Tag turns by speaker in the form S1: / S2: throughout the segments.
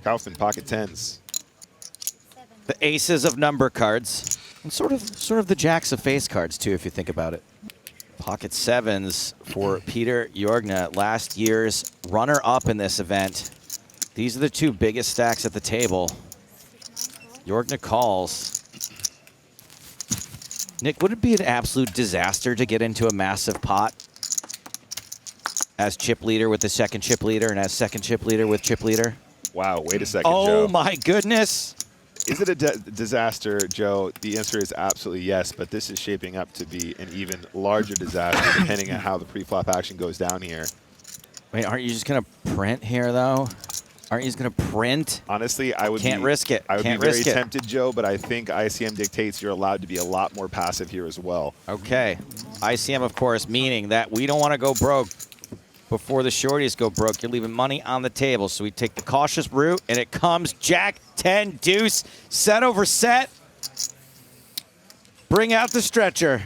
S1: Kaufman, pocket tens.
S2: The aces of number cards, and sort of the jacks of face cards too, if you think about it. Pocket sevens for Peter Jorgna, last year's runner-up in this event. These are the two biggest stacks at the table. Jorgna calls. Nick, would it be an absolute disaster to get into a massive pot as chip leader with the second chip leader and as second chip leader with chip leader?
S1: Wow, wait a second,
S2: Oh,
S1: Joe.
S2: my goodness.
S1: Is it a disaster, Joe? The answer is absolutely yes, but this is shaping up to be an even larger disaster depending on how the pre-flop action goes down here.
S2: Wait, aren't you just going to print here, though? Aren't you just going to print?
S1: Honestly, I would
S2: risk it.
S1: I would
S2: Can't
S1: be very
S2: risk it.
S1: tempted, Joe, but I think ICM dictates you're allowed to be a lot more passive here as well.
S2: Okay. ICM, of course, meaning that we don't want to go broke before the shorties go broke. You're leaving money on the table. So we take the cautious route, and it comes Jack 10 deuce, set over set. Bring out the stretcher.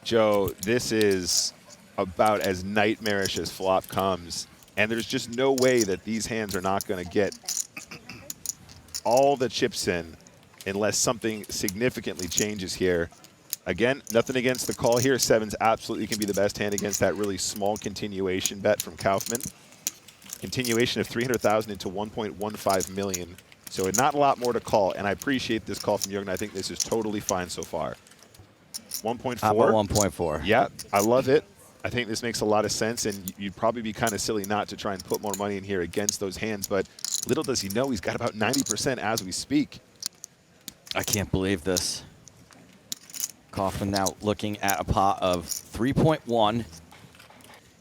S1: Joe, this is about as nightmarish as flop comes. And there's just no way that these hands are not going to get all the chips in unless something significantly changes here. Again, nothing against the call here. Sevens absolutely can be the best hand against that really small continuation bet from Kaufman. Continuation of 300,000 into 1.15 million. So not a lot more to call, and I appreciate this call from Jorgna. I think this is totally fine so far. 1.4.
S2: How about 1.4?
S1: Yeah, I love it. I think this makes a lot of sense, and you'd probably be kind of silly not to try and put more money in here against those hands, but little does he know he's got about 90% as we speak.
S2: I can't believe this. Kaufman now looking at a pot of 3.1.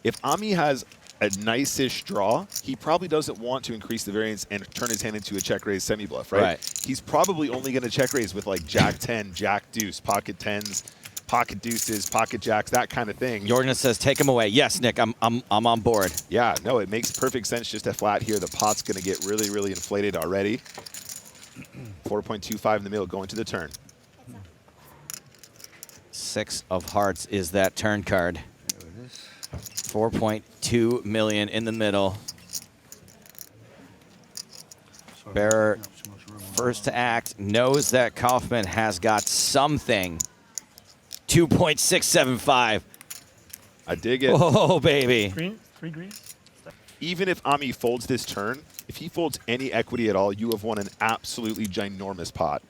S1: If Ami has a nice-ish draw, he probably doesn't want to increase the variance and turn his hand into a check-raise semi-bluff, right? He's probably only going to check-raise with like Jack 10, Jack deuce, pocket tens, pocket deuces, pocket jacks, that kind of thing.
S2: Jorgna says, take him away. Yes, Nick, I'm on board.
S1: Yeah, no, it makes perfect sense just to flat here. The pot's going to get really, really inflated already. 4.25 in the middle, going to the turn.
S2: 6 of hearts is that turn card. 4.2 million in the middle. Bearer, first to act, knows that Kaufman has got something. 2.675.
S1: I dig it.
S2: Oh, baby.
S3: Three green.
S1: Even if Ami folds this turn, if he folds any equity at all, you have won an absolutely ginormous pot.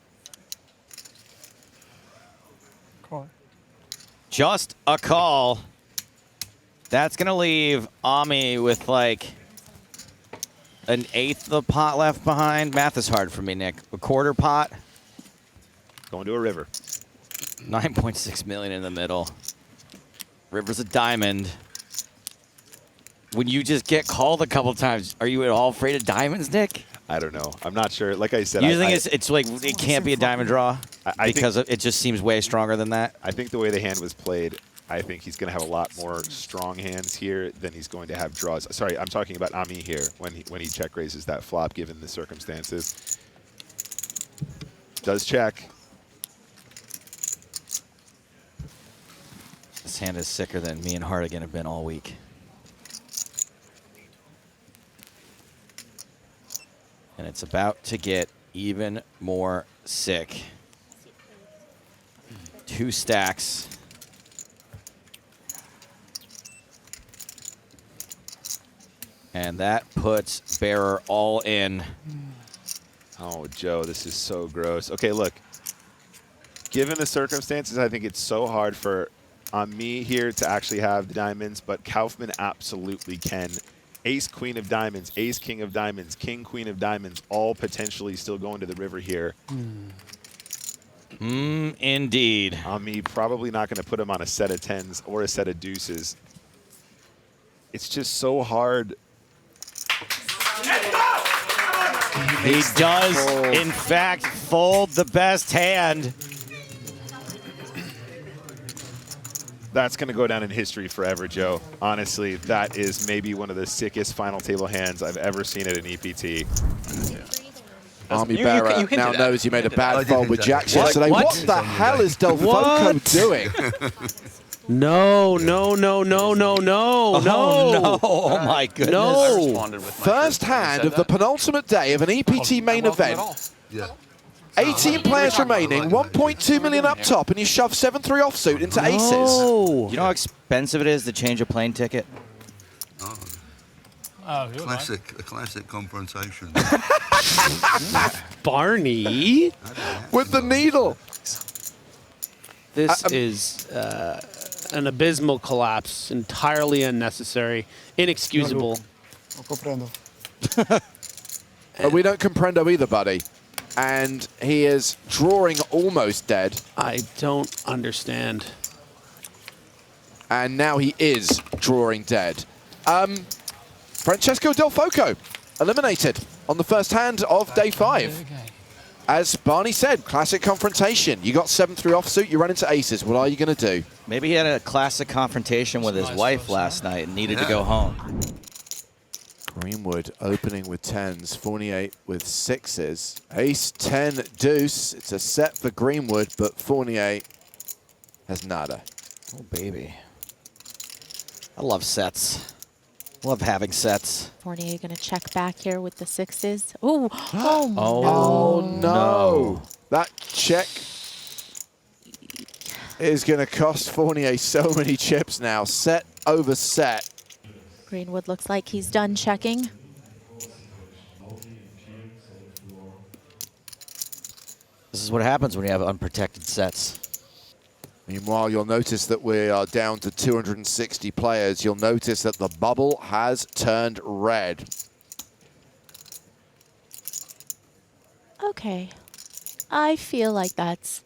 S3: Call.
S2: Just a call. That's going to leave Ami with like an eighth of the pot left behind. Math is hard for me, Nick. A quarter pot.
S1: Going to a river.
S2: 9.6 million in the middle. River's a diamond. When you just get called a couple times, are you at all afraid of diamonds, Nick?
S1: I don't know. I'm not sure. Like I said,
S2: You think it's like it can't be a diamond draw because it just seems way stronger than that?
S1: I think the way the hand was played, I think he's going to have a lot more strong hands here than he's going to have draws. Sorry, I'm talking about Ami here when he check raises that flop, given the circumstances. Does check.
S2: This hand is sicker than me and Hardigan have been all week. And it's about to get even more sick. 2 stacks. And that puts Bearer all in.
S1: Oh, Joe, this is so gross. Okay, look. Given the circumstances, I think it's so hard for me here to actually have the diamonds, but Kaufman absolutely can. Ace, queen of diamonds, ace, king of diamonds, king, queen of diamonds, all potentially still going to the river here.
S2: Indeed.
S1: Me probably not going to put him on a set of tens or a set of deuces. It's just so hard.
S2: He does, in fact, fold the best hand.
S1: That's going to go down in history forever, Joe. Honestly, that is maybe one of the sickest final table hands I've ever seen at an EPT.
S4: Army Bearer now knows he made a bad fold with Jackson yesterday. What the hell is Delfoco doing?
S5: No, no, no, no, no, no,
S2: Oh,
S5: no.
S2: Oh, my goodness.
S5: No.
S4: First hand of the penultimate day of an EPT main event.
S6: Yeah.
S4: 18 players remaining, 1.2 million up top, and you shove 7-3 offsuit into aces.
S5: No.
S2: You know how expensive it is to change a plane ticket?
S3: Oh, good.
S6: A classic confrontation.
S5: Barney.
S4: With the needle.
S5: This is an abysmal collapse, entirely unnecessary, inexcusable.
S3: No comprendo.
S4: We don't comprendo either, buddy. And he is drawing almost dead.
S5: I don't understand.
S4: And now he is drawing dead. Francesco Del Foco eliminated on the first hand of day 5. As Barney said, classic confrontation. You got 7-3 offsuit, you run into aces. What are you going to do?
S2: Maybe he had a classic confrontation with his wife last night and needed to go home.
S4: Greenwood opening with 10s, Fournier with 6s. Ace, 10, deuce. It's a set for Greenwood, but Fournier has nada.
S2: Oh, baby. I love sets. Love having sets.
S7: Fournier going to check back here with the 6s. Ooh. Oh,
S4: Oh,
S7: no.
S4: no. That check is going to cost Fournier so many chips now. Set over set.
S7: Greenwood looks like he's done checking.
S2: This is what happens when you have unprotected sets.
S4: Meanwhile, you'll notice that we are down to 260 players. You'll notice that the bubble has turned red.
S7: Okay. I feel like that's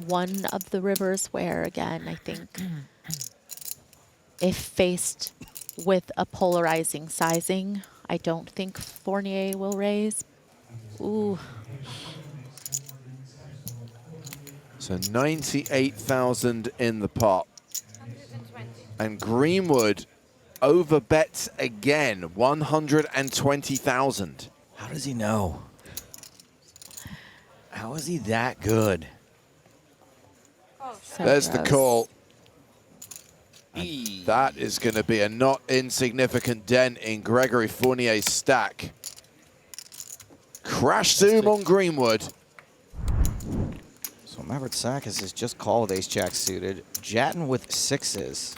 S7: one of the rivers where, again, I think if faced with a polarizing sizing, I don't think Fournier will raise. Ooh.
S4: So 98,000 in the pot. And Greenwood overbets again, 120,000.
S2: How does he know? How is he that good?
S7: So
S4: There's the
S7: gross.
S4: call. That is going to be a not insignificant dent in Gregory Fournier's stack. Crash zoom on Greenwood.
S2: So Mavritsakis is just called with ace-jack suited. Jatton with 6s.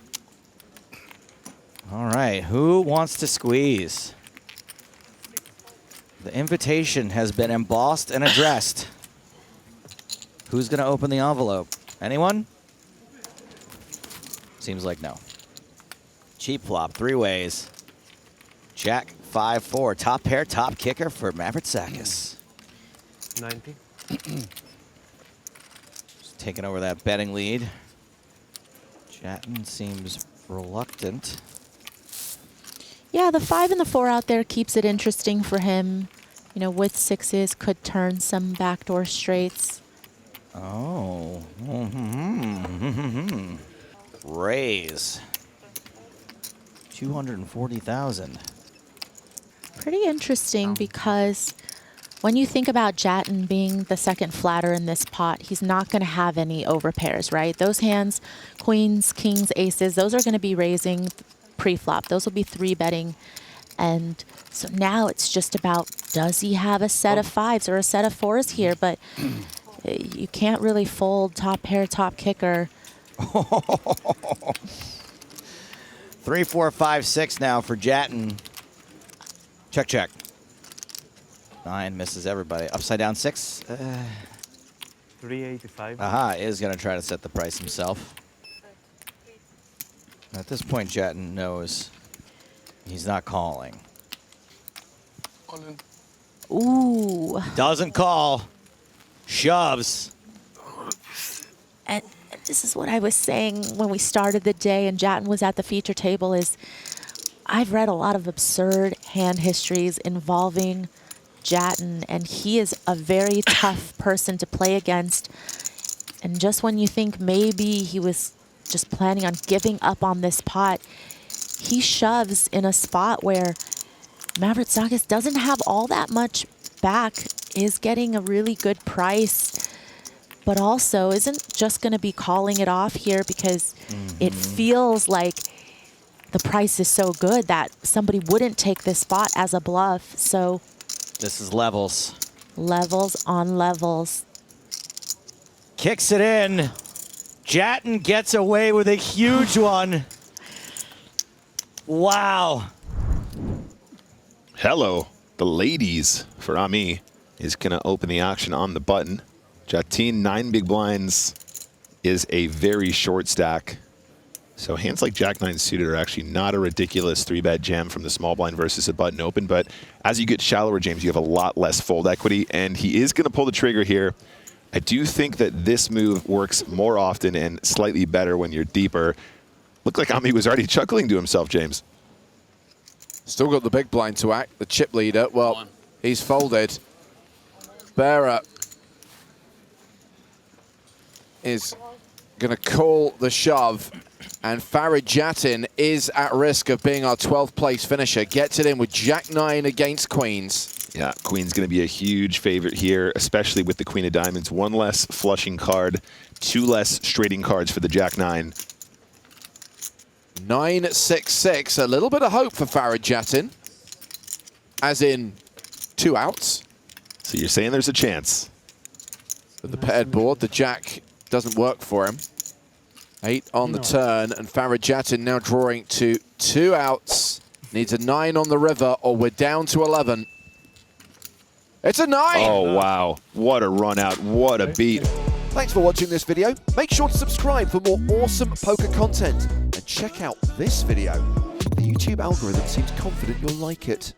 S2: All right, who wants to squeeze? The invitation has been embossed and addressed. Who's going to open the envelope? Anyone? Seems like no. Cheap flop, 3 ways. Jack, 5-4. Top pair, top kicker for Mavritsakis.
S5: 90.
S2: Just taking over that betting lead. Jatton seems reluctant.
S7: Yeah, the 5 and the 4 out there keeps it interesting for him. You know, with 6s, could turn some backdoor straights.
S2: Oh. Raise. 240,000.
S7: Pretty interesting because when you think about Jatton being the second flatter in this pot, he's not going to have any overpairs, right? Those hands, queens, kings, aces, those are going to be raising pre-flop. Those will be 3-betting. And so now it's just about, does he have a set of 5s or a set of 4s here? But you can't really fold top pair, top kicker.
S2: 3, 4, 5, 6 now for Jatton. Check, check. 9 misses everybody. Upside down 6.
S3: 385.
S2: Aha is going to try to set the price himself. At this point, Jatton knows he's not calling.
S7: Ooh.
S2: Doesn't call. Shoves.
S7: And this is what I was saying when we started the day and Jatton was at the feature table is I've read a lot of absurd hand histories involving Jatton, and he is a very tough person to play against. And just when you think maybe he was just planning on giving up on this pot, he shoves in a spot where Mavritsakis doesn't have all that much back, is getting a really good price. but also isn't just going to be calling it off here because it feels like the price is so good that somebody wouldn't take this spot as a bluff. So
S2: This is levels.
S7: levels on levels.
S2: Kicks it in. Jatton gets away with a huge one. Wow.
S1: Hello, the ladies for Ami is going to open the auction on the button. Jatine, 9 big blinds is a very short stack. So hands like Jack-9 suited are actually not a ridiculous 3-bet jam from the small blind versus a button open. But as you get shallower, James, you have a lot less fold equity. And he is going to pull the trigger here. I do think that this move works more often and slightly better when you're deeper. Looked like Ami was already chuckling to himself, James.
S4: Still got the big blind to act. The chip leader, well, he's folded. Bearer is going to call the shove. And Farid Jattin is at risk of being our 12th place finisher. Gets it in with Jack-9 against Queens.
S1: Yeah, Queen's going to be a huge favorite here, especially with the Queen of Diamonds. 1 less flushing card, 2 less straighting cards for the Jack-9.
S4: 9-6-6. A little bit of hope for Farid Jattin, as in 2 outs.
S1: So you're saying there's a chance.
S4: With the paired board, the Jack doesn't work for him. 8 on the turn, and Farid Jattin now drawing to 2 outs. Needs a 9 on the river, or we're down to 11. It's a 9!
S1: Oh, wow. What a run out. What a beat.
S4: Thanks for watching this video. Make sure to subscribe for more awesome poker content. And check out this video. The YouTube algorithm seems confident you'll like it.